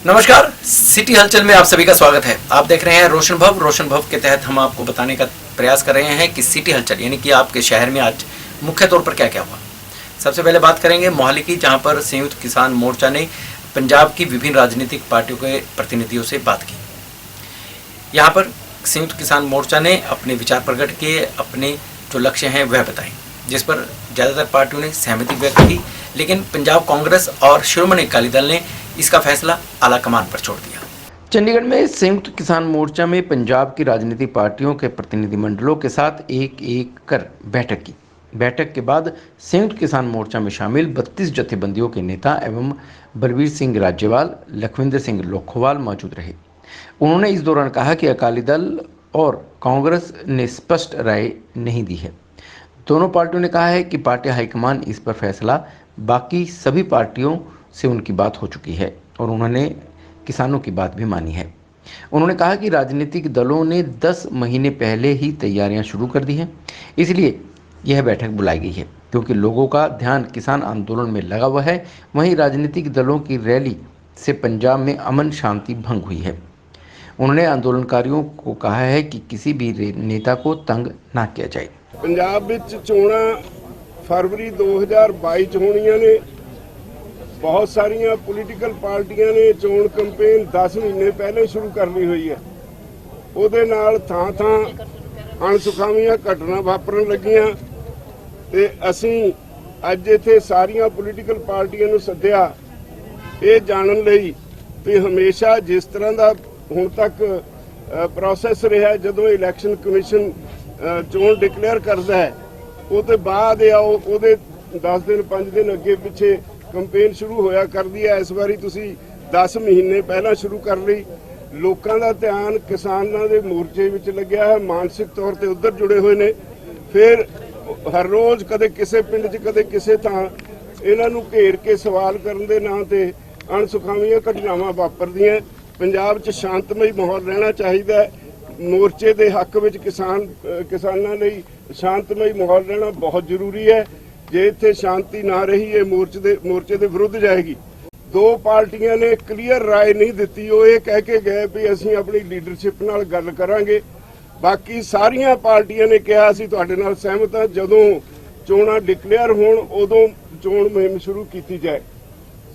नमस्कार, सिटी हलचल में आप सभी का स्वागत है। आप देख रहे हैं रोशन भव के तहत हम आपको बताने का प्रयास कर रहे हैं कि सिटी हलचल यानी कि आपके शहर में आज मुख्य तौर पर क्या क्या हुआ। सबसे पहले बात करेंगे मोहाली की, जहां पर संयुक्त किसान मोर्चा ने पंजाब की विभिन्न राजनीतिक पार्टियों के प्रतिनिधियों से बात की। यहाँ पर संयुक्त किसान मोर्चा ने अपने विचार प्रकट किए, अपने जो लक्ष्य हैं वह बताए, जिस पर ज़्यादातर पार्टियों ने सहमति व्यक्त की। लेकिन पंजाब कांग्रेस और शिरोमणि अकाली दल ने इसका फैसला आलाकमान पर छोड़ दिया। चंडीगढ़ में संयुक्त किसान मोर्चा में पंजाब की राजनीतिक पार्टियों के प्रतिनिधिमंडलों के साथ एक एक कर बैठक की। बैठक के बाद संयुक्त किसान मोर्चा में शामिल 32 जत्थेबंदियों के नेता एवं बलबीर सिंह राज्यवाल, लखविंदर सिंह लोखोवाल मौजूद रहे। उन्होंने इस दौरान कहा कि अकाली दल और कांग्रेस ने स्पष्ट राय नहीं दी है। दोनों पार्टियों ने कहा है कि पार्टी हाईकमान इस पर फैसला, बाकी सभी पार्टियों से उनकी बात हो चुकी है और उन्होंने किसानों की बात भी मानी है। उन्होंने कहा कि राजनीतिक दलों ने 10 महीने पहले ही तैयारियां शुरू कर दी हैं, इसलिए यह बैठक बुलाई गई है क्योंकि लोगों का ध्यान किसान आंदोलन में लगा हुआ है। वहीं राजनीतिक दलों की रैली से पंजाब में अमन शांति भंग हुई है। उन्होंने आंदोलनकारियों को कहा है कि किसी भी नेता को तंग ना किया जाए। पंजाब विच चोणां फरवरी 2022 च होणीਆਂ ने। बहुत सारिया पोलीटिकल पार्टियां ने चोण कंपेन 10 महीने पहले शुरू कर ली हुई है। ਉਹਦੇ ਨਾਲ ਥਾਂ-ਥਾਂ ਅਣਸੁਖਾਵੀਆਂ ਘਟਨਾ ਵਾਪਰਨ ਲੱਗੀਆਂ ਤੇ ਅਸੀਂ ਅੱਜ ਇੱਥੇ ਸਾਰੀਆਂ ਪੋਲੀਟੀਕਲ ਪਾਰਟੀਆਂ ਨੂੰ ਸੱਦਿਆ ਇਹ ਜਾਣਨ ਲਈ ਕਿ ਹਮੇਸ਼ਾ ਜਿਸ ਤਰ੍ਹਾਂ ਦਾ ਹੁਣ ਤੱਕ ਪ੍ਰੋਸੈਸ ਰਿਹਾ, ਜਦੋਂ ਇਲੈਕਸ਼ਨ ਕਮਿਸ਼ਨ ਚੋਣ ਡਿਕਲੇਅਰ ਕਰਦਾ ਹੈ ਉਹਦੇ ਬਾਅਦ ਉਹਦੇ 10 ਦਿਨ 5 ਦਿਨ ਅੱਗੇ ਪਿੱਛੇ ਕੰਪੇਨ ਸ਼ੁਰੂ ਹੋਇਆ ਕਰਦੀ ਹੈ। ਇਸ ਵਾਰੀ ਤੁਸੀਂ 10 ਮਹੀਨੇ ਪਹਿਲਾਂ ਸ਼ੁਰੂ ਕਰ ਲਈ। ਲੋਕਾਂ ਦਾ ਧਿਆਨ ਕਿਸਾਨਾਂ ਦੇ ਮੋਰਚੇ ਵਿੱਚ ਲੱਗਿਆ ਹੈ, ਮਾਨਸਿਕ ਤੌਰ ਤੇ ਉਧਰ ਜੁੜੇ ਹੋਏ ਨੇ। ਫਿਰ ਹਰ ਰੋਜ਼ ਕਦੇ ਕਿਸੇ ਪਿੰਡ 'ਚ ਕਦੇ ਕਿਸੇ ਥਾਂ ਇਹਨਾਂ ਨੂੰ ਘੇਰ ਕੇ ਸਵਾਲ ਕਰਨ ਦੇ ਨਾਂ ਤੇ ਅਣਸੁਖਾਵੀਆਂ ਘਟਨਾਵਾਂ ਵਾਪਰਦੀਆਂ। ਪੰਜਾਬ 'ਚ ਸ਼ਾਂਤਮਈ ਮਾਹੌਲ ਰਹਿਣਾ ਚਾਹੀਦਾ ਹੈ। ਮੋਰਚੇ ਦੇ ਹੱਕ ਵਿੱਚ ਕਿਸਾਨਾਂ ਲਈ ਸ਼ਾਂਤਮਈ ਮਾਹੌਲ ਰਹਿਣਾ ਬਹੁਤ ਜ਼ਰੂਰੀ ਹੈ। ਜੇ ਇੱਥੇ ਸ਼ਾਂਤੀ ਨਾ ਰਹੀ ਇਹ ਮੋਰਚੇ ਦੇ ਵਿਰੁੱਧ ਜਾਏਗੀ। ਦੋ ਪਾਰਟੀਆਂ ਨੇ ਕਲੀਅਰ ਰਾਏ ਨਹੀਂ ਦਿੱਤੀ। ਉਹ ਇਹ ਕਹਿ ਕੇ ਗਏ ਵੀ ਅਸੀਂ ਆਪਣੀ ਲੀਡਰਸ਼ਿਪ ਨਾਲ ਗੱਲ ਕਰਾਂਗੇ। ਬਾਕੀ ਸਾਰੀਆਂ ਪਾਰਟੀਆਂ ਨੇ ਕਿਹਾ ਅਸੀਂ ਤੁਹਾਡੇ ਨਾਲ ਸਹਿਮਤ ਹਾਂ, ਜਦੋਂ ਚੋਣਾਂ ਡਿਕਲੇਅਰ ਹੋਣ ਉਦੋਂ ਚੋਣ ਮੁਹਿੰਮ ਸ਼ੁਰੂ ਕੀਤੀ ਜਾਏ।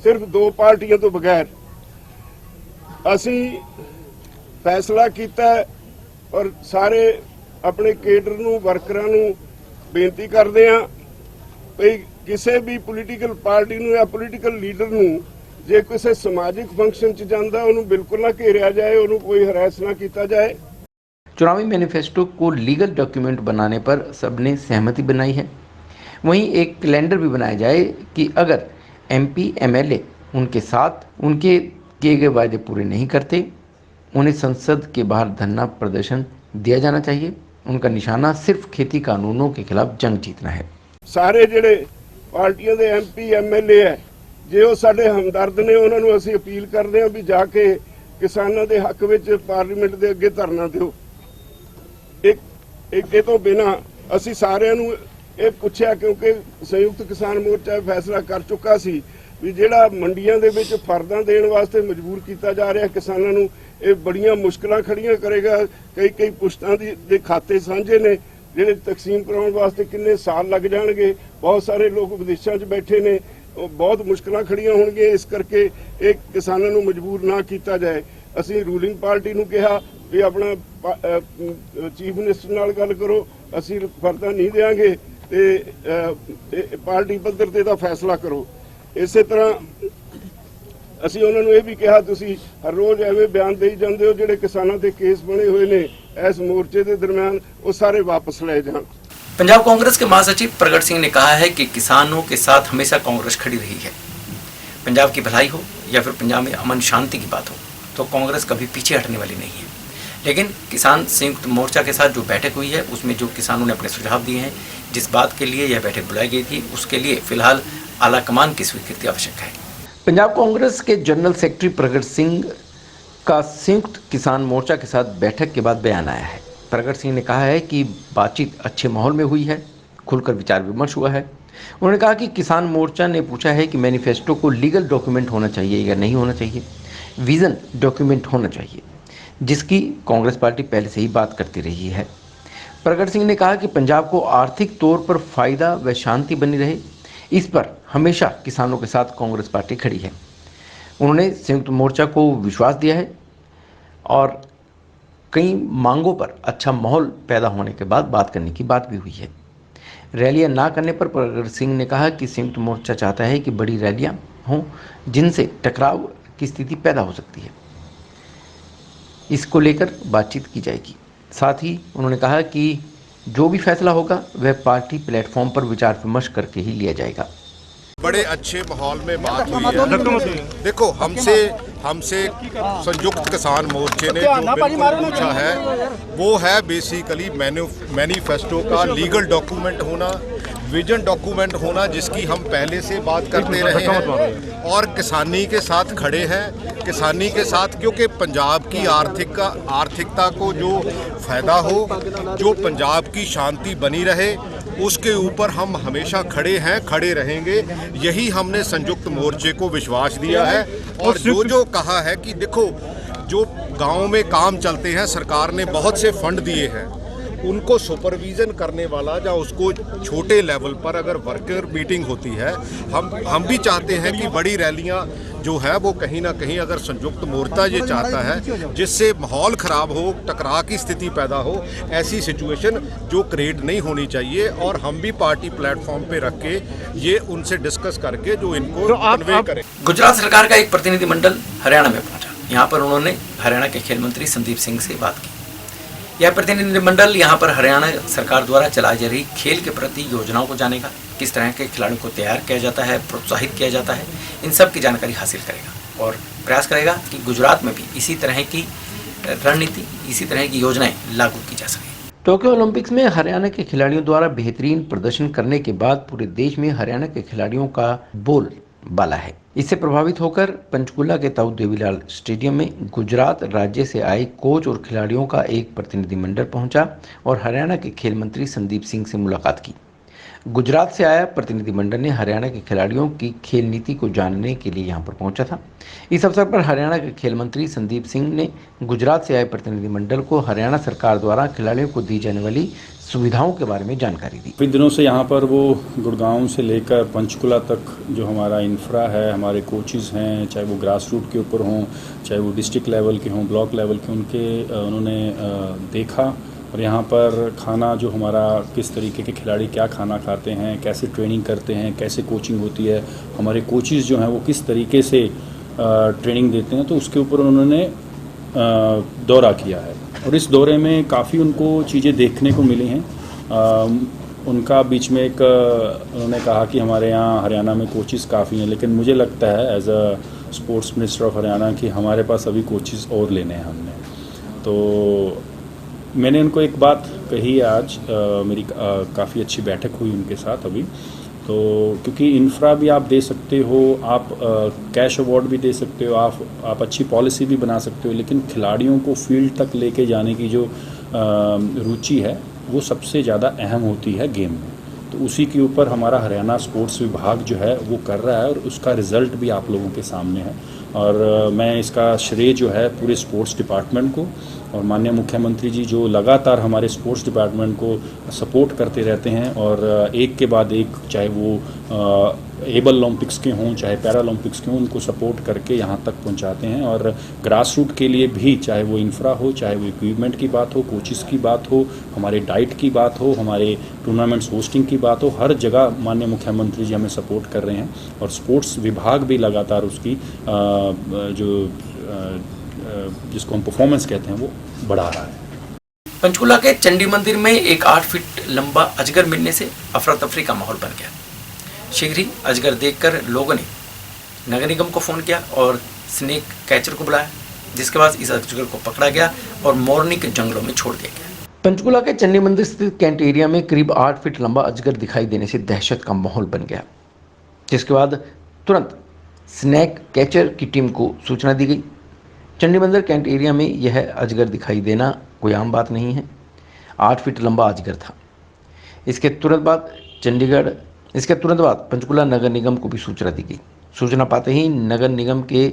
ਸਿਰਫ ਦੋ ਪਾਰਟੀਆਂ ਤੋਂ ਬਗੈਰ ਅਸੀਂ ਫੈਸਲਾ ਕੀਤਾ ਔਰ ਸਾਰੇ ਆਪਣੇ ਕੇਡਰ ਨੂੰ, ਵਰਕਰਾਂ ਨੂੰ ਬੇਨਤੀ ਕਰਦੇ ਹਾਂ ਵੀ ਕਿਸੇ ਵੀ ਪੋਲੀਟੀਕਲ ਪਾਰਟੀ ਨੂੰ ਜਾਂ ਪੋਲੀਟੀਕਲ ਲੀਡਰ ਨੂੰ ਜੇ ਕਿਸੇ ਸਮਾਜਿਕ ਫੰਕਸ਼ਨ 'ਚ ਜਾਂਦਾ ਉਹਨੂੰ ਬਿल्कुल ना घेरा जाए, ਉਹਨੂੰ कोई हरास ना किया जाए। चुनावी मैनिफेस्टो को लीगल डॉक्यूमेंट बनाने पर सबने सहमति बनाई है। वहीं एक कैलेंडर भी बनाया जाए कि अगर एमपी एमएलए उनके साथ उनके किए गए वायदे पूरे नहीं करते, उन्हें संसद के बाहर धरना प्रदर्शन दिया जाना चाहिए। उनका निशाना सिर्फ खेती कानूनों के खिलाफ जंग जीतना है। ਸਾਰੇ ਜਿਹੜੇ ਪਾਰਟੀਆਂ ਦੇ ਐਮਪੀ ਐਮਐਲਏ ਹੈ, ਜੇ ਉਹ ਸਾਡੇ ਹਮਦਰਦ ਨੇ, ਉਹਨਾਂ ਨੂੰ ਅਸੀਂ ਅਪੀਲ ਕਰਦੇ ਹਾਂ ਵੀ ਜਾ ਕੇ ਕਿਸਾਨਾਂ ਦੇ ਹੱਕ ਵਿੱਚ ਪਾਰਲੀਮੈਂਟ ਦੇ ਅੱਗੇ ਧਰਨਾ ਦਿਓ। ਇਹ ਤੋਂ ਬਿਨਾਂ ਅਸੀਂ ਸਾਰਿਆਂ ਨੂੰ ਇਹ ਪੁੱਛਿਆ ਕਿਉਂਕਿ ਸੰਯੁਕਤ ਕਿਸਾਨ ਮੋਰਚਾ ਫੈਸਲਾ ਕਰ ਚੁੱਕਾ ਸੀ ਵੀ ਜਿਹੜਾ ਮੰਡੀਆਂ ਦੇ ਵਿੱਚ ਫਰਦਾਂ ਦੇਣ ਵਾਸਤੇ ਮਜਬੂਰ ਕੀਤਾ ਜਾ ਰਿਹਾ ਕਿਸਾਨਾਂ ਨੂੰ, ਇਹ ਬੜੀਆਂ ਮੁਸ਼ਕਲਾਂ ਖੜੀਆਂ ਕਰੇਗਾ। ਕਈ ਪੁਸ਼ਤਾਂ ਦੇ ਖਾਤੇ ਸਾਂਝੇ ਨੇ ਜਿਹੜੇ ਤਕਸੀਮ ਕਰਾਉਣ ਵਾਸਤੇ ਕਿੰਨੇ ਸਾਲ ਲੱਗ ਜਾਣਗੇ। ਬਹੁਤ ਸਾਰੇ ਲੋਕ ਵਿਦੇਸ਼ਾਂ 'ਚ ਬੈਠੇ ਨੇ, ਬਹੁਤ ਮੁਸ਼ਕਲਾਂ ਖੜੀਆਂ ਹੋਣਗੀਆਂ। ਇਸ ਕਰਕੇ ਇਹ ਕਿਸਾਨਾਂ ਨੂੰ ਮਜਬੂਰ ਨਾ ਕੀਤਾ ਜਾਏ। ਅਸੀਂ ਰੂਲਿੰਗ ਪਾਰਟੀ ਨੂੰ ਕਿਹਾ ਵੀ ਆਪਣਾ ਚੀਫ ਮਿਨਿਸਟਰ ਨਾਲ ਗੱਲ ਕਰੋ, ਅਸੀਂ ਫਰਦਾ ਨਹੀਂ ਦੇਵਾਂਗੇ ਤੇ ਪਾਰਟੀ ਪੱਧਰ ਤੇ ਦਾ ਫੈਸਲਾ ਕਰੋ। ਇਸੇ ਤਰ੍ਹਾਂ ਅਸੀਂ ਉਹਨਾਂ ਨੂੰ ਇਹ ਵੀ ਕਿਹਾ ਤੁਸੀਂ ਹਰ ਰੋਜ਼ ਐਵੇਂ ਬਿਆਨ ਦੇਈ ਜਾਂਦੇ ਹੋ, ਜਿਹੜੇ ਕਿਸਾਨਾਂ ਤੇ ਕੇਸ ਬਣੇ ਹੋਏ ਨੇ इस मोर्चे के दरमियान वो सारे वापस ले जाएं। पंजाब कांग्रेस के महासचिव प्रगट सिंह ने कहा है कि किसानों के साथ हमेशा कांग्रेस खड़ी रही है। पंजाब की भलाई हो या फिर पंजाब में अमन शांति की बात हो तो कांग्रेस कभी पीछे हटने वाली नहीं है। लेकिन किसान संयुक्त मोर्चा के साथ जो बैठक हुई है उसमें जो किसानों ने अपने सुझाव दिए हैं, जिस बात के लिए यह बैठक बुलाई गई थी, उसके लिए फिलहाल आलाकमान की स्वीकृति आवश्यक है। पंजाब कांग्रेस के जनरल सेक्रेटरी प्रगट सिंह का संयुक्त किसान मोर्चा के साथ बैठक के बाद बयान आया है। प्रगट सिंह ने कहा है कि बातचीत अच्छे माहौल में हुई है, खुलकर विचार विमर्श हुआ है। उन्होंने कहा कि किसान मोर्चा ने पूछा है कि मैनिफेस्टो को लीगल डॉक्यूमेंट होना चाहिए या नहीं होना चाहिए। विज़न डॉक्यूमेंट होना चाहिए, जिसकी कांग्रेस पार्टी पहले से ही बात करती रही है। प्रगट सिंह ने कहा कि पंजाब को आर्थिक तौर पर फायदा व शांति बनी रहे, इस पर हमेशा किसानों के साथ कांग्रेस पार्टी खड़ी है। उन्होंने संयुक्त मोर्चा को विश्वास दिया है और कई मांगों पर अच्छा माहौल पैदा होने के बाद बात करने की बात भी हुई है। रैलियां ना करने पर प्रगट सिंह ने कहा कि संयुक्त मोर्चा चाहता है कि बड़ी रैलियां हों जिनसे टकराव की स्थिति पैदा हो सकती है। इसको लेकर बातचीत की जाएगी। साथ ही उन्होंने कहा कि जो भी फैसला होगा वह पार्टी प्लेटफॉर्म पर विचार विमर्श करके ही लिया जाएगा। बड़े अच्छे माहौल में बात हुई है। देखो हमसे संयुक्त किसान मोर्चे ने जो बिल्कुल पूछा है वो है बेसिकली मैनिफेस्टो का लीगल डॉक्यूमेंट होना, विजन डॉक्यूमेंट होना, जिसकी हम पहले से बात करते रहे हैं और किसानी के साथ खड़े हैं। किसानी के साथ क्योंकि पंजाब की आर्थिकता को जो फायदा हो, जो पंजाब की शांति बनी रहे, उसके ऊपर हम हमेशा खड़े हैं, खड़े रहेंगे। यही हमने संयुक्त मोर्चे को विश्वास दिया है। और जो कहा है कि देखो जो गाँव में काम चलते हैं, सरकार ने बहुत से फंड दिए हैं, उनको सुपरविज़न करने वाला या उसको छोटे लेवल पर अगर वर्कर मीटिंग होती है, हम भी चाहते हैं कि बड़ी रैलियां जो है वो कहीं ना कहीं अगर संयुक्त मोर्चा ये चाहता है जिससे माहौल ख़राब हो, टकराव की स्थिति पैदा हो, ऐसी सिचुएशन जो क्रिएट नहीं होनी चाहिए। और हम भी पार्टी प्लेटफॉर्म पे रख के ये उनसे डिस्कस करके जो इनको कन्वे करें। गुजरात सरकार का एक प्रतिनिधिमंडल हरियाणा में पहुंचा। यहाँ पर उन्होंने हरियाणा के खेल मंत्री संदीप सिंह से बात की। यह प्रतिनिधिमंडल यहाँ पर हरियाणा सरकार द्वारा चलाई जा रही खेल के प्रति योजनाओं को जानेगा, किस तरह के खिलाड़ियों को तैयार किया जाता है, प्रोत्साहित किया जाता है, इन सब की जानकारी हासिल करेगा और प्रयास करेगा कि गुजरात में भी इसी तरह की रणनीति, इसी तरह की योजनाएं लागू की जा सकें। टोक्यो ओलंपिक्स में हरियाणा के खिलाड़ियों द्वारा बेहतरीन प्रदर्शन करने के बाद पूरे देश में हरियाणा के खिलाड़ियों का बोल बाला है। इससे प्रभावित होकर पंचकुला के ताऊ देवीलाल स्टेडियम में गुजरात राज्य से आए कोच और खिलाड़ियों का एक प्रतिनिधिमंडल पहुंचा और हरियाणा के खेल मंत्री संदीप सिंह से मुलाकात की। गुजरात से आया प्रतिनिधिमंडल ने हरियाणा के खिलाड़ियों की खेल नीति को जानने के लिए यहां पर पहुंचा था। इस अवसर पर हरियाणा के खेल मंत्री संदीप सिंह ने गुजरात से आए प्रतिनिधिमंडल को हरियाणा सरकार द्वारा खिलाड़ियों को दी जाने वाली सुविधाओं के बारे में जानकारी दी। कुछ दिनों से यहाँ पर वो गुड़गांव से लेकर पंचकुला तक जो हमारा इंफ्रा है, हमारे कोचेज़ हैं, चाहे वो ग्रास रूट के ऊपर हों, चाहे वो डिस्ट्रिक्ट लेवल के हों, ब्लॉक लेवल के, उन्होंने देखा। और यहाँ पर खाना जो हमारा किस तरीके के खिलाड़ी क्या खाना खाते हैं, कैसे ट्रेनिंग करते हैं, कैसे कोचिंग होती है, हमारे कोचेज़ जो हैं वो किस तरीके से ट्रेनिंग देते हैं, तो उसके ऊपर उन्होंने दौरा किया है। और इस दौरे में काफ़ी उनको चीज़ें देखने को मिली हैं। उनका बीच में एक उन्होंने कहा कि हमारे यहाँ हरियाणा में कोचेज़ काफ़ी हैं, लेकिन मुझे लगता है as a sports minister of Haryana कि हमारे पास अभी कोचेज़ और लेने हैं हमने। तो मैंने उनको एक बात कही आज, मेरी काफ़ी अच्छी बैठक हुई उनके साथ अभी। तो क्योंकि इंफ्रा भी आप दे सकते हो, आप कैश अवार्ड भी दे सकते हो, आप अच्छी पॉलिसी भी बना सकते हो, लेकिन खिलाड़ियों को फील्ड तक लेके जाने की जो रुचि है वो सबसे ज़्यादा अहम होती है गेम में। तो उसी के ऊपर हमारा हरियाणा स्पोर्ट्स विभाग जो है वो कर रहा है और उसका रिज़ल्ट भी आप लोगों के सामने है। और मैं इसका श्रेय जो है पूरे स्पोर्ट्स डिपार्टमेंट को और माननीय मुख्यमंत्री जी जो लगातार हमारे स्पोर्ट्स डिपार्टमेंट को सपोर्ट करते रहते हैं और एक के बाद एक, चाहे वो एबल ओलंपिक्स के हों चाहे पैरा ओलंपिक्स के हों, उनको सपोर्ट करके यहाँ तक पहुँचाते हैं। और ग्रास रूट के लिए भी, चाहे वो इंफ्रा हो, चाहे वो इक्विपमेंट की बात हो, कोचिस की बात हो, हमारे डाइट की बात हो, हमारे टूर्नामेंट्स होस्टिंग की बात हो, हर जगह माननीय मुख्यमंत्री जी हमें सपोर्ट कर रहे हैं। और स्पोर्ट्स विभाग भी लगातार उसकी जिसको हम परफॉर्मेंस कहते हैं वो बढ़ा रहा है। पंचकुला के चंडी मंदिर में एक 8 फीट लंबा अजगर मिलने से अफरा तफरी का माहौल बन गया। शीघ्र ही अजगर देखकर लोगों ने नगर निगम को फ़ोन किया और स्नेक कैचर को बुलाया, जिसके बाद इस अजगर को पकड़ा गया और मोरनी के जंगलों में छोड़ दिया गया। पंचकुला के चंडी मंदिर स्थित कैंट एरिया में करीब 8 फीट लंबा अजगर दिखाई देने से दहशत का माहौल बन गया, जिसके बाद तुरंत स्नेक कैचर की टीम को सूचना दी गई। चंडी मंदिर कैंट एरिया में यह अजगर दिखाई देना कोई आम बात नहीं है। 8 फीट लंबा अजगर था। इसके तुरंत बाद पंचकुला नगर निगम को भी सूचना दी गई। सूचना पाते ही नगर निगम के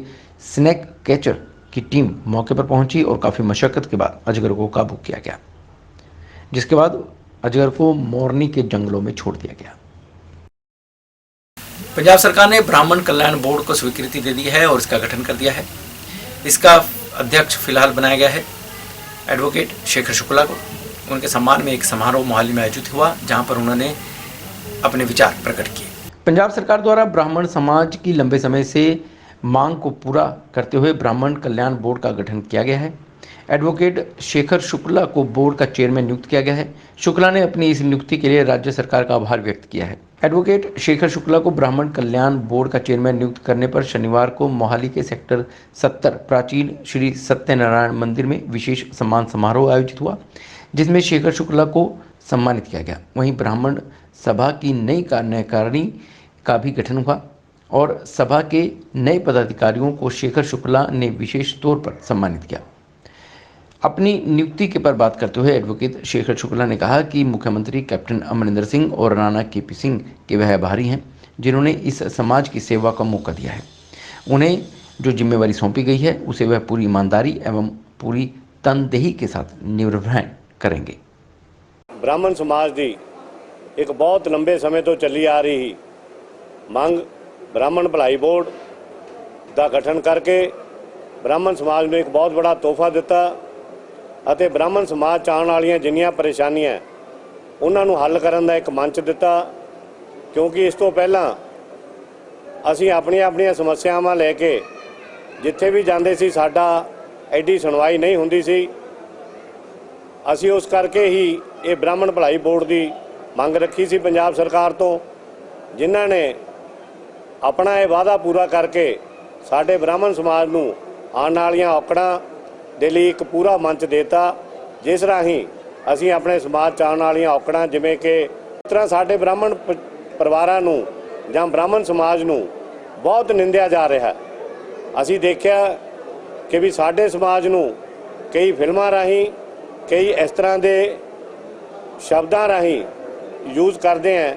स्नैक कैचर की टीम मौके पर पहुंची और काफ़ी मशक्कत के बाद अजगर को काबू किया गया, जिसके बाद अजगर को मोरनी के जंगलों में छोड़ दिया गया। पंजाब सरकार ने ब्राह्मण कल्याण बोर्ड को स्वीकृति दे दी है और इसका गठन कर दिया है। इसका अध्यक्ष फिलहाल बनाया गया है एडवोकेट शेखर शुक्ला को। उनके सम्मान में एक समारोह मोहाली में आयोजित हुआ, जहां पर उन्होंने अपने विचार प्रकट किए। पंजाब सरकार द्वारा ब्राह्मण समाज की लंबे समय से मांग को पूरा करते हुए ब्राह्मण कल्याण बोर्ड का गठन किया गया है। एडवोकेट शेखर शुक्ला को बोर्ड का चेयरमैन नियुक्त किया गया है। शुक्ला ने अपनी इस नियुक्ति के लिए राज्य सरकार का आभार व्यक्त किया है। एडवोकेट शेखर शुक्ला को ब्राह्मण कल्याण बोर्ड का चेयरमैन नियुक्त करने पर शनिवार को मोहाली के सेक्टर 70 प्राचीन श्री सत्यनारायण मंदिर में विशेष सम्मान समारोह आयोजित हुआ, जिसमें शेखर शुक्ला को सम्मानित किया गया। वहीं ब्राह्मण सभा की नई कार्यकारिणी का भी गठन हुआ और सभा के नए पदाधिकारियों को शेखर शुक्ला ने विशेष तौर पर सम्मानित किया। अपनी नियुक्ति के पर बात करते हुए एडवोकेट शेखर शुक्ला ने कहा कि मुख्यमंत्री कैप्टन अमरिंदर सिंह और राणा केपी सिंह के वह आभारी हैं, जिन्होंने इस समाज की सेवा का मौका दिया है। उन्हें जो जिम्मेवारी सौंपी गई है उसे वह पूरी ईमानदारी एवं पूरी तनदेही के साथ निर्वहन करेंगे। ब्राह्मण समाज की एक बहुत लंबे समय तो चली आ रही ਮੰਗ ब्राह्मण भलाई बोर्ड का गठन करके ब्राह्मण समाज में एक बहुत बड़ा तोहफा दिता ਅਤੇ ब्राह्मण समाज चाहण वालियां जिन्नियां परेशानियां उन्हां नूं हल करन दा एक मंच दिता, क्योंकि इस तो पहला असीं अपणीਆਂ अपणीਆਂ समस्यावां लैके जिथे भी जांदे सी साडा एडी सुनवाई नहीं हुंदी सी। असीं उस करके ही ये ब्राह्मण भलाई बोर्ड की मंग रखी सी पंजाब सरकार तो, जिन्हां ने अपना ये वादा पूरा करके साडे ब्राह्मण समाज नूं आउण वालीआं औकड़ां दे लई एक पूरा मंच देता, जिस राही असीं अपने समाज च आउण वालीआं औकड़ां जिवें कि इस तरह साडे ब्राह्मण परिवारां नूं जां ब्राह्मण समाज नूं बहुत निंदिया जा रहा है। असीं देखिआ कि भी साडे समाज नूं कई फिल्मां राही कई इस तरह के शब्दां राही यूज़ करते हैं,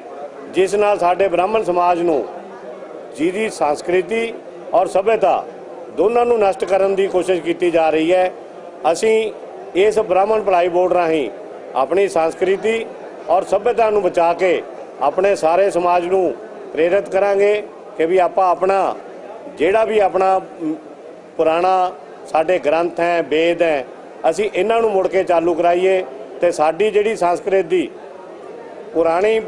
जिस नाल साडे ब्राह्मण समाज नूं जिहदी संस्कृति और सभ्यता दोनों नूं नष्ट करन दी कोशिश की जा रही है। असीं इस ब्राह्मण भलाई बोर्ड राही अपनी संस्कृति और सभ्यता नूं बचा के अपने सारे समाज नूं प्रेरित करांगे कि भी आपां अपना जिहड़ा भी अपना पुराना साडे ग्रंथ हैं वेद हैं असीं इन्हां नूं मुड़ के चालू कराइए ते साडी जिहड़ी संस्कृति पुरानी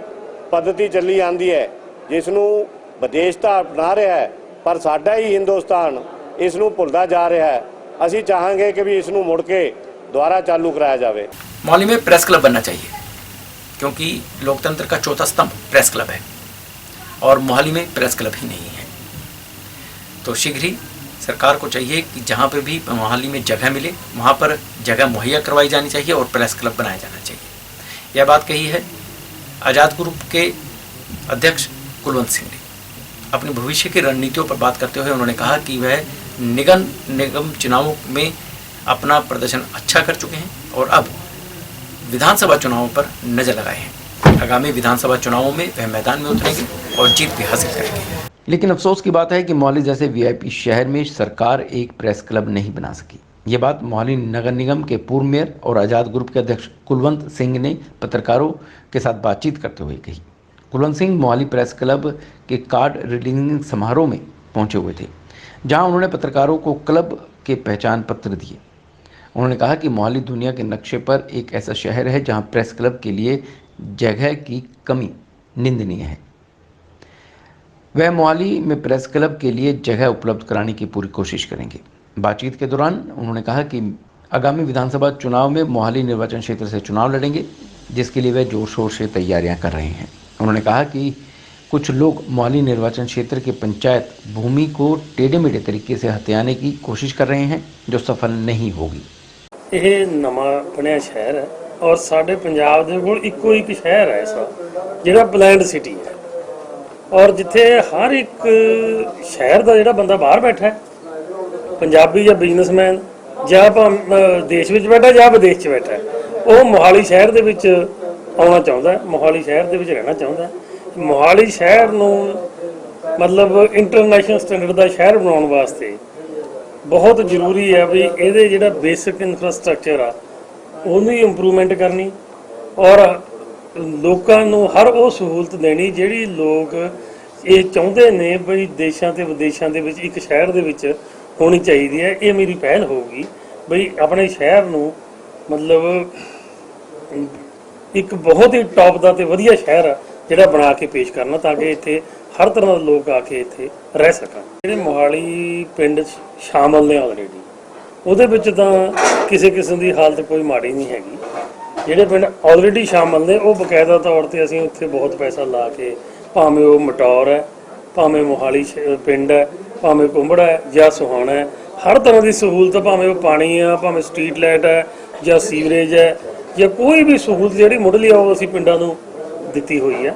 पद्धति चली आंदी है जिसनूं विदेश तां अपना रहा है, पर साडा ही हिंदुस्तान इसनूं भुलदा जा रहा है। असीं चाहांगे कि भी इसनूं मुड़ के दोबारा चालू कराया जाए। मोहाली में प्रेस क्लब बनना चाहिए, क्योंकि लोकतंत्र का चौथा स्तंभ प्रेस क्लब है और मोहाली में प्रेस क्लब ही नहीं है। तो शीघ्र ही सरकार को चाहिए कि जहाँ पे भी मोहाली में जगह मिले वहाँ पर जगह मुहैया करवाई जानी चाहिए और प्रेस क्लब बनाया जाना चाहिए। यह बात कही है आज़ाद ग्रुप के अध्यक्ष कुलवंत सिंह ने। अपने भविष्य की रणनीतियों पर बात करते हुए उन्होंने कहा कि वह निगम चुनावों में अपना प्रदर्शन अच्छा कर चुके हैं और अब विधानसभा चुनावों पर नजर लगाए हैं। आगामी विधानसभा चुनावों में वह मैदान में उतरेंगे और जीत भी हासिल करेंगे। लेकिन अफसोस की बात है कि मोहाली जैसे वीआईपी शहर में सरकार एक प्रेस क्लब नहीं बना सकी। ये बात मोहाली नगर निगम के पूर्व मेयर और आज़ाद ग्रुप के अध्यक्ष कुलवंत सिंह ने पत्रकारों के साथ बातचीत करते हुए कही। कुलवंत सिंह मोहाली प्रेस क्लब के कार्ड रिलीजिंग समारोह में पहुंचे हुए थे, जहां उन्होंने पत्रकारों को क्लब के पहचान पत्र दिए। उन्होंने कहा कि मोहाली दुनिया के नक्शे पर एक ऐसा शहर है जहां प्रेस क्लब के लिए जगह की कमी निंदनीय है। वह मोहाली में प्रेस क्लब के लिए जगह उपलब्ध कराने की पूरी कोशिश करेंगे। बातचीत के दौरान उन्होंने कहा कि आगामी विधानसभा चुनाव में मोहाली निर्वाचन क्षेत्र से चुनाव लड़ेंगे, जिसके लिए वे जोर शोर से तैयारियां कर रहे हैं। उन्होंने कहा कि कुछ लोग मोहाली निर्वाचन क्षेत्र के पंचायत भूमि को टेढ़े मेढ़े तरीके से हथियाने की कोशिश कर रहे हैं, जो सफल नहीं होगी। ਇਹ ਨਵਾਂ ਬਣਿਆ ਸ਼ਹਿਰ ਹੈ ਔਰ ਸਾਡੇ ਪੰਜਾਬ ਦੇ ਕੋਲ ਇੱਕੋ ਇੱਕ ਸ਼ਹਿਰ ਹੈ ਐਸਾ ਜਿਹੜਾ ਪਲੈਨਡ ਸਿਟੀ ਹੈ ਔਰ ਜਿੱਥੇ ਹਰ ਇੱਕ ਸ਼ਹਿਰ ਦਾ ਜਿਹੜਾ ਬੰਦਾ ਬਾਹਰ ਬੈਠਾ ਹੈ ਪੰਜਾਬੀ ਜਾਂ ਬਿਜ਼ਨਸਮੈਨ ਜਾਂ ਦੇਸ਼ ਵਿੱਚ ਬੈਠਾ ਜਾਂ ਵਿਦੇਸ਼ 'ਚ ਬੈਠਾ ਉਹ ਮੋਹਾਲੀ ਸ਼ਹਿਰ ਦੇ ਵਿੱਚ ਆਉਣਾ ਚਾਹੁੰਦਾ, ਮੋਹਾਲੀ ਸ਼ਹਿਰ ਦੇ ਵਿੱਚ ਰਹਿਣਾ ਚਾਹੁੰਦਾ। ਮੋਹਾਲੀ ਸ਼ਹਿਰ ਨੂੰ ਮਤਲਬ ਇੰਟਰਨੈਸ਼ਨਲ ਸਟੈਂਡਰਡ ਦਾ ਸ਼ਹਿਰ ਬਣਾਉਣ ਵਾਸਤੇ ਬਹੁਤ ਜ਼ਰੂਰੀ ਹੈ ਵੀ ਇਹਦੇ ਜਿਹੜਾ ਬੇਸਿਕ ਇਨਫਰਾਸਟ੍ਰਕਚਰ ਆ ਉਹਨੂੰ ਇੰਪਰੂਵਮੈਂਟ ਕਰਨੀ ਔਰ ਲੋਕਾਂ ਨੂੰ ਹਰ ਉਹ ਸਹੂਲਤ ਦੇਣੀ ਜਿਹੜੀ ਲੋਕ ਇਹ ਚਾਹੁੰਦੇ ਨੇ ਵੀ ਦੇਸ਼ਾਂ ਤੇ ਵਿਦੇਸ਼ਾਂ ਦੇ ਵਿੱਚ ਇੱਕ ਸ਼ਹਿਰ ਦੇ ਵਿੱਚ ਹੋਣੀ ਚਾਹੀਦੀ ਹੈ। ਇਹ ਮੇਰੀ ਪਹਿਲ ਹੋਊਗੀ ਬਈ ਆਪਣੇ ਸ਼ਹਿਰ ਨੂੰ ਮਤਲਬ ਇੱਕ ਬਹੁਤ ਹੀ ਟੌਪ ਦਾ ਤੇ ਵਧੀਆ ਸ਼ਹਿਰ ਆ ਜਿਹੜਾ ਬਣਾ ਕੇ ਪੇਸ਼ ਕਰਨਾ ਤਾਂ ਕਿ ਇੱਥੇ ਹਰ ਤਰ੍ਹਾਂ ਦੇ ਲੋਕ ਆ ਕੇ ਇੱਥੇ ਰਹਿ ਸਕਣ। ਜਿਹੜੇ ਮੋਹਾਲੀ ਪਿੰਡ ਸ਼ਾਮਲ ਨੇ ਆਲਰੇਡੀ ਉਹਦੇ ਵਿੱਚ ਤਾਂ ਕਿਸੇ ਕਿਸਮ ਦੀ ਹਾਲਤ ਕੋਈ ਮਾੜੀ ਨਹੀਂ ਹੈਗੀ। ਜਿਹੜੇ ਪਿੰਡ ਆਲਰੇਡੀ ਸ਼ਾਮਲ ਨੇ ਉਹ ਬਕਾਇਦਾ ਤੌਰ ਤੇ ਅਸੀਂ ਉੱਥੇ ਬਹੁਤ ਪੈਸਾ ਲਾ ਕੇ ਭਾਵੇਂ ਉਹ ਮਟੌਰ ਹੈ ਭਾਵੇਂ ਮੋਹਾਲੀ ਪਿੰਡ ਹੈ ਭਾਵੇਂ ਕੁੰਬੜਾ ਹੈ ਜਾਂ ਸੁਹਾਣਾ ਹੈ ਹਰ ਤਰ੍ਹਾਂ ਦੀ ਸਹੂਲਤ ਭਾਵੇਂ ਉਹ ਪਾਣੀ ਆ ਭਾਵੇਂ ਸਟਰੀਟ ਲਾਈਟ ਹੈ ਜਾਂ ਸੀਵਰੇਜ ਹੈ ਜਾਂ ਕੋਈ ਵੀ ਸਹੂਲਤ ਜਿਹੜੀ ਮੁੱਢਲੀ ਆ ਉਹ ਅਸੀਂ ਪਿੰਡਾਂ ਨੂੰ ਦਿੱਤੀ ਹੋਈ ਹੈ।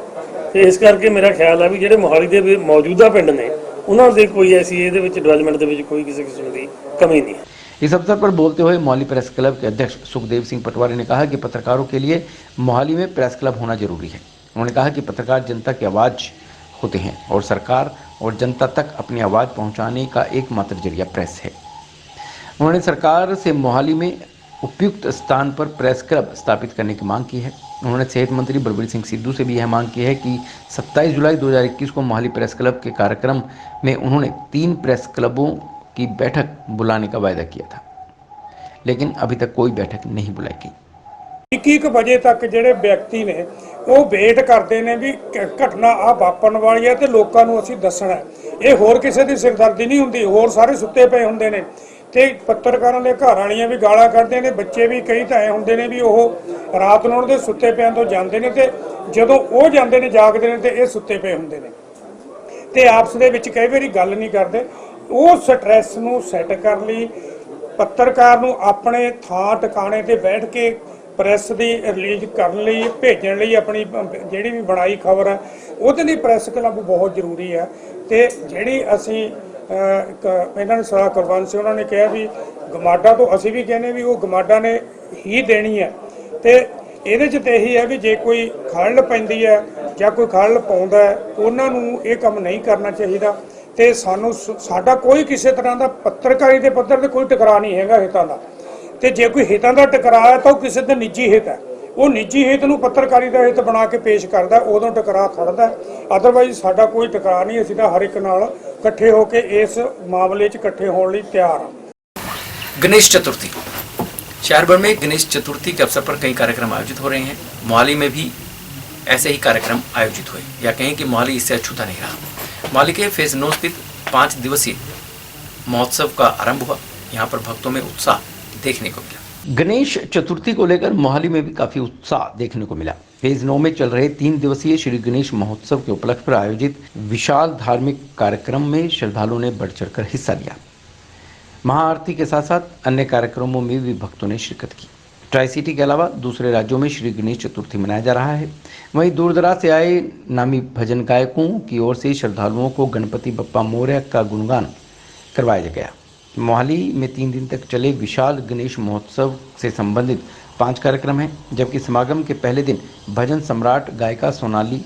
ਤੇ ਇਸ ਕਰਕੇ ਮੇਰਾ ਖਿਆਲ ਹੈ ਵੀ ਜਿਹੜੇ ਮੋਹਾਲੀ ਦੇ ਮੌਜੂਦਾ ਪਿੰਡ ਨੇ ਉਹਨਾਂ ਦੇ ਕੋਈ ऐसी ਇਹਦੇ ਵਿੱਚ ਡਿਵੈਲਪਮੈਂਟ ਦੇ ਵਿੱਚ ਕੋਈ ਕਿਸੇ किस्म की कमी नहीं है। इस अवसर पर बोलते हुए मोहाली प्रेस क्लब के अध्यक्ष सुखदेव सिंह पटवारी ने कहा कि पत्रकारों के लिए मोहाली में प्रेस क्लब होना जरूरी है। उन्होंने कहा कि पत्रकार जनता की आवाज़ होते हैं और सरकार और जनता तक अपनी आवाज़ पहुंचाने का एकमात्र जरिया प्रेस है। उन्होंने सरकार से मोहाली में उपयुक्त स्थान पर प्रेस क्लब स्थापित करने की मांग की है। उन्होंने सेहत मंत्री बलबीर सिंह सिद्धू से भी यह मांग की है कि 27 जुलाई 2021 को मोहाली प्रेस क्लब के कार्यक्रम में उन्होंने 3 प्रेस क्लबों की बैठक बुलाने का वायदा किया था, लेकिन अभी तक कोई बैठक नहीं बुलाई गई। 1 ਵਜੇ ਤੱਕ ਜਿਹੜੇ ਵਿਅਕਤੀ ਨੇ ਉਹ ਵੇਟ ਕਰਦੇ ਨੇ ਵੀ ਘਟਨਾ ਆ ਵਾਪਰਨ ਵਾਲੀ ਹੈ ਤੇ ਲੋਕਾਂ ਨੂੰ ਅਸੀਂ ਦੱਸਣਾ। ਇਹ ਹੋਰ ਕਿਸੇ ਦੀ ਸਿਰਦਰਦੀ ਨਹੀਂ ਹੁੰਦੀ, ਹੋਰ ਸਾਰੇ ਸੁੱਤੇ ਪਏ ਹੁੰਦੇ ਨੇ ਤੇ ਪੱਤਰਕਾਰਾਂ ਦੇ ਘਰ ਵਾਲੀਆਂ ਵੀ ਗਾਲਾਂ ਕੱਢਦੇ ਨੇ, ਬੱਚੇ ਵੀ ਕਈ ਤਾਂ ਐ ਹੁੰਦੇ ਨੇ ਵੀ ਉਹ ਰਾਤ ਨੂੰ ਉਹਨਾਂ ਦੇ ਸੁੱਤੇ ਪਿਆਂ ਤੋਂ ਜਾਂਦੇ ਨੇ ਤੇ ਜਦੋਂ ਉਹ ਜਾਂਦੇ ਨੇ ਜਾਗਦੇ ਨੇ ਤੇ ਇਹ ਸੁੱਤੇ ਪਏ ਹੁੰਦੇ ਨੇ ਤੇ ਆਪਸ ਦੇ ਵਿੱਚ ਕਈ ਵਾਰੀ ਗੱਲ ਨਹੀਂ ਕਰਦੇ। ਉਹ ਸਟ੍ਰੈਸ ਨੂੰ ਸੈੱਟ ਕਰਨ ਲਈ ਪੱਤਰਕਾਰ ਨੂੰ ਆਪਣੇ ਥਾਂ ਟਿਕਾਣੇ ਤੇ ਬੈਠ ਕੇ ਪ੍ਰੈਸ ਦੀ ਰਿਲੀਜ਼ ਕਰਨ ਲਈ ਭੇਜਣ ਲਈ ਆਪਣੀ ਜਿਹੜੀ ਵੀ ਬਣਾਈ ਖਬਰ ਹੈ ਉਹਦੇ ਲਈ ਪ੍ਰੈਸ ਕਲੱਬ ਬਹੁਤ ਜ਼ਰੂਰੀ ਹੈ। ਤੇ ਜਿਹੜੀ ਅਸੀਂ ਇਹਨਾਂ ਨੇ ਸਲਾਹ ਕੁਰਬਾਨ ਸੀ ਉਹਨਾਂ ਨੇ ਕਿਹਾ ਵੀ ਗਮਾਡਾ ਤੋਂ ਅਸੀਂ ਵੀ ਕਹਿੰਦੇ ਵੀ ਉਹ ਗਮਾਡਾ ਨੇ ਹੀ ਦੇਣੀ ਹੈ ਤੇ ਇਹਦੇ 'ਚ ਤਾਂ ਇਹੀ ਹੈ ਵੀ ਜੇ ਕੋਈ ਖਲਲ ਪੈਂਦੀ ਹੈ ਜਾਂ ਕੋਈ ਖਲਲ ਪਾਉਂਦਾ ਉਹਨਾਂ ਨੂੰ ਇਹ ਕੰਮ ਨਹੀਂ ਕਰਨਾ ਚਾਹੀਦਾ। ਤੇ ਸਾਨੂੰ ਸਾਡਾ ਕੋਈ ਕਿਸੇ ਤਰ੍ਹਾਂ ਦਾ ਪੱਤਰਕਾਰੀ ਦੇ ਪੱਧਰ ਤੇ ਕੋਈ ਟਕਰਾਅ ਨਹੀਂ ਹੈਗਾ ਹਿੱਤਾਂ ਦਾ ਤੇ ਜੇ ਕੋਈ ਹਿੱਤਾਂ ਦਾ ਟਕਰਾਅ ਹੈ ਤਾਂ ਉਹ ਕਿਸੇ ਦਾ ਨਿੱਜੀ ਹਿੱਤ ਹੈ। ਉਹ ਨਿੱਜੀ ਹਿੱਤ ਨੂੰ ਪੱਤਰਕਾਰੀ ਦਾ ਹਿੱਤ ਬਣਾ ਕੇ ਪੇਸ਼ ਕਰਦਾ ਉਦੋਂ ਟਕਰਾਅ ਖੜਦਾ। ਅਦਰਵਾਈਜ਼ ਸਾਡਾ ਕੋਈ ਟਕਰਾਅ ਨਹੀਂ, ਅਸੀਂ ਤਾਂ ਹਰ ਇੱਕ ਨਾਲ ਇਕੱਠੇ ਹੋ ਕੇ ਇਸ ਮਾਮਲੇ 'ਚ ਇਕੱਠੇ ਹੋਣ ਲਈ ਤਿਆਰ ਹਾਂ। गणेश चतुर्थी शहर भर में गणेश चतुर्थी के अवसर पर कई कार्यक्रम आयोजित हो रहे हैं। मोहाली में भी ऐसे ही कार्यक्रम आयोजित हुए, या कहें कि मोहाली इससे अछूता नहीं रहा। मोहाली के फेज 9 स्थित 5 दिवसीय महोत्सव का आरंभ हुआ। यहाँ पर भक्तों में उत्साह देखने को मिला। गणेश चतुर्थी को लेकर मोहाली में भी काफी उत्साह देखने को मिला। फेज 9 में चल रहे 3 दिवसीय श्री गणेश महोत्सव के उपलक्ष्य पर आयोजित विशाल धार्मिक कार्यक्रम में श्रद्धालुओं ने बढ़ चढ़कर हिस्सा लिया। महाआरती के साथ साथ अन्य कार्यक्रमों में भी भक्तों ने शिरकत की। ट्राई सिटी के अलावा दूसरे राज्यों में श्री गणेश चतुर्थी मनाया जा रहा है। वहीं दूर दराज से आए नामी भजन गायकों की ओर से श्रद्धालुओं को गणपति बप्पा मोरया का गुणगान करवाया गया। मोहाली में 3 दिन तक चले विशाल गणेश महोत्सव से संबंधित 5 कार्यक्रम हैं, जबकि समागम के पहले दिन भजन सम्राट गायिका सोनाली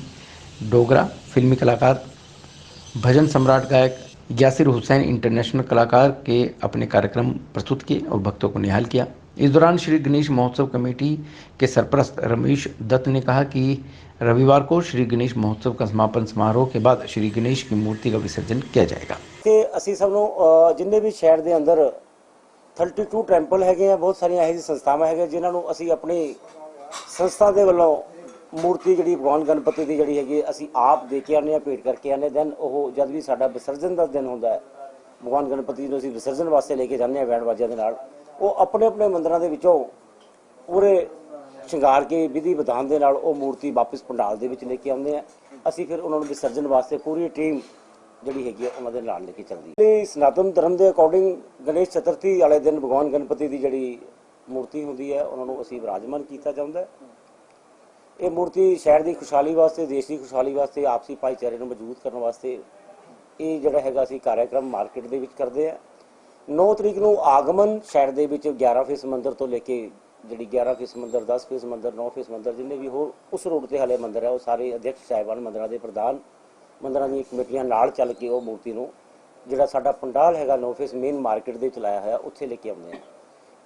डोगरा, फिल्मी कलाकार भजन सम्राट गायक यासिर हुसैन इंटरनेशनल कलाकार के अपने कार्यक्रम प्रस्तुत किए और भक्तों को निहाल किया। इस दौरान श्री गणेश महोत्सव कमेटी के सरपरस्त रमेश दत्त ने कहा कि रविवार को श्री गणेश महोत्सव का समापन समारोह के बाद श्री गणेश की मूर्ति का विसर्जन किया जाएगा। कि ਅਸੀਂ ਸਭ ਨੂੰ ਜਿੰਨੇ ਵੀ ਸ਼ਹਿਰ ਦੇ ਅੰਦਰ 32 ਟੈਂਪਲ ਹੈਗੇ ਆ, ਬਹੁਤ ਸਾਰੀਆਂ ਇਹੋ ਜਿਹੀ ਸੰਸਥਾਵਾਂ ਹੈਗੀਆਂ ਜਿਨ੍ਹਾਂ ਨੂੰ ਅਸੀਂ ਆਪਣੀ ਸੰਸਥਾ ਦੇ ਵੱਲੋਂ ਮੂਰਤੀ ਜਿਹੜੀ ਭਗਵਾਨ ਗਣਪਤੀ ਦੀ ਜਿਹੜੀ ਹੈਗੀ ਅਸੀਂ ਆਪ ਦੇ ਕੇ ਆਉਂਦੇ ਹਾਂ, ਭੇਟ ਕਰਕੇ ਆਉਂਦੇ। ਦੈਨ ਉਹ ਜਦ ਵੀ ਸਾਡਾ ਵਿਸਰਜਨ ਦਾ ਦਿਨ ਹੁੰਦਾ ਹੈ ਭਗਵਾਨ ਗਣਪਤੀ ਨੂੰ ਅਸੀਂ ਵਿਸਰਜਨ ਵਾਸਤੇ ਲੈ ਕੇ ਜਾਂਦੇ ਹਾਂ ਬੈਂਡ ਬਾਜਿਆਂ ਦੇ ਨਾਲ, ਉਹ ਆਪਣੇ ਆਪਣੇ ਮੰਦਿਰਾਂ ਦੇ ਵਿੱਚੋਂ ਪੂਰੇ ਸ਼ਿੰਗਾਰ ਕੇ ਵਿਧੀ ਵਿਧਾਨ ਦੇ ਨਾਲ ਉਹ ਮੂਰਤੀ ਵਾਪਸ ਪੰਡਾਲ ਦੇ ਵਿੱਚ ਲੈ ਕੇ ਆਉਂਦੇ ਆ। ਅਸੀਂ ਫਿਰ ਉਹਨਾਂ ਨੂੰ ਵਿਸਰਜਨ ਵਾਸਤੇ ਪੂਰੀ ਟੀਮ ਜਿਹੜੀ ਹੈਗੀ ਉਹਨਾਂ ਦੇ ਨਾਲ ਲੈ ਕੇ ਚੱਲਦੀ ਹੈ। ਸਨਾਤਨ ਧਰਮ ਦੇ ਅਕੋਰਡਿੰਗ ਗਣੇਸ਼ ਚਤੁਰਥੀ ਵਾਲੇ ਦਿਨ ਭਗਵਾਨ ਗਣਪਤੀ ਦੀ ਜਿਹੜੀ ਮੂਰਤੀ ਹੁੰਦੀ ਹੈ ਉਹਨਾਂ ਨੂੰ ਅਸੀਂ ਵਿਰਾਜਮਾਨ ਕੀਤਾ ਜਾਂਦਾ। ਇਹ ਮੂਰਤੀ ਸ਼ਹਿਰ ਦੀ ਖੁਸ਼ਹਾਲੀ ਵਾਸਤੇ, ਦੇਸ਼ ਦੀ ਖੁਸ਼ਹਾਲੀ ਵਾਸਤੇ, ਆਪਸੀ ਭਾਈਚਾਰੇ ਨੂੰ ਮਜ਼ਬੂਤ ਕਰਨ ਵਾਸਤੇ ਇਹ ਜਿਹੜਾ ਹੈਗਾ ਅਸੀਂ ਕਾਰਿਆਕਰਮ ਮਾਰਕੀਟ ਦੇ ਵਿੱਚ ਕਰਦੇ ਆ। 9 ਤਰੀਕ ਨੂੰ ਆਗਮਨ ਸ਼ਹਿਰ ਦੇ ਵਿੱਚ 11 ਫੇਸ ਮੰਦਿਰ ਤੋਂ ਲੈ ਕੇ ਜਿਹੜੀ 11 ਫੇਸ ਮੰਦਿਰ, 10 ਫੇਸ ਮੰਦਿਰ, 9 ਫੇਸ ਮੰਦਿਰ, ਜਿੰਨੇ ਵੀ ਹੋਰ ਉਸ ਰੋਡ ਤੇ ਹਲੇ ਮੰਦਿਰ ਹੈ ਉਹ ਸਾਰੇ ਅਧਿਅਕਸ਼ ਸਾਹਿਬਾਨ ਮੰਦਿਰਾਂ ਦੇ ਪ੍ਰਧਾਨ ਮੰਦਰਾਂ ਦੀਆਂ ਕਮੇਟੀਆਂ ਨਾਲ ਚੱਲ ਕੇ ਉਹ ਮੂਰਤੀ ਨੂੰ ਜਿਹੜਾ ਸਾਡਾ ਪੰਡਾਲ ਹੈਗਾ ਨੌ ਫੇਸ ਮੇਨ ਮਾਰਕੀਟ ਦੇ ਚਲਾਇਆ ਹੋਇਆ ਉੱਥੇ ਲੈ ਕੇ ਆਉਂਦੇ ਆ।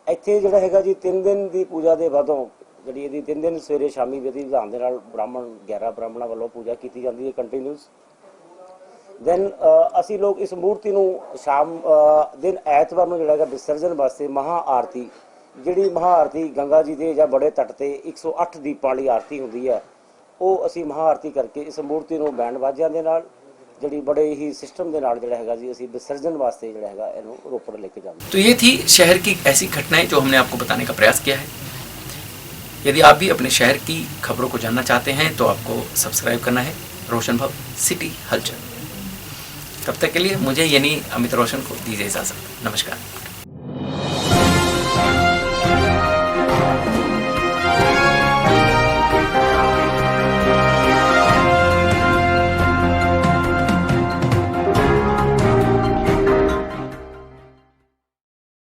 ਇੱਥੇ ਜਿਹੜਾ ਹੈਗਾ ਜੀ 3 ਦਿਨ ਦੀ ਪੂਜਾ ਦੇ ਬਾਅਦੋਂ ਜਿਹੜੀ ਇਹਦੀ 3 ਦਿਨ ਸਵੇਰੇ ਸ਼ਾਮੀ ਵਿਧੀ ਵਿਧਾਨ ਦੇ ਨਾਲ 11 ਬ੍ਰਾਹਮਣਾਂ ਵੱਲੋਂ ਪੂਜਾ ਕੀਤੀ ਜਾਂਦੀ ਹੈ ਕੰਟੀਨਿਊਸ। ਦੈਨ ਅਸੀਂ ਲੋਕ ਇਸ ਮੂਰਤੀ ਨੂੰ ਸ਼ਾਮ ਦਿਨ ਐਤਵਾਰ ਨੂੰ ਜਿਹੜਾ ਹੈਗਾ ਵਿਸਰਜਨ ਵਾਸਤੇ ਮਹਾ ਆਰਤੀ, ਜਿਹੜੀ ਮਹਾ ਆਰਤੀ ਗੰਗਾ ਜੀ ਦੇ ਜਾਂ ਬੜੇ ਤੱਟ ਤੇ 108 ਦੀਪਾਂ ਵਾਲੀ ਆਰਤੀ ਹੁੰਦੀ ਹੈ, ਉਹ ਅਸੀਂ ਮਹਾ ਆਰਤੀ ਕਰਕੇ ਇਸ ਮੂਰਤੀ ਨੂੰ ਬੈਂਡ ਬਾਜਿਆਂ ਦੇ ਨਾਲ ਜਿਹੜੀ बड़े ही सिस्टम के नाल जिहड़ा हैगा जी असीं विसर्जन वास्ते जिहड़ा हैगा इहनूं रोपड़ लेके जांदे। तो ये थी शहर की ऐसी घटनाएं जो हमने आपको बताने का प्रयास किया है। यदि आप भी अपने शहर की खबरों को जानना चाहते हैं तो आपको सब्सक्राइब करना है रोशन भव सिटी हलचल। तब तक के लिए मुझे यानी अमित रोशन को दीजिए इजाज़त। नमस्कार।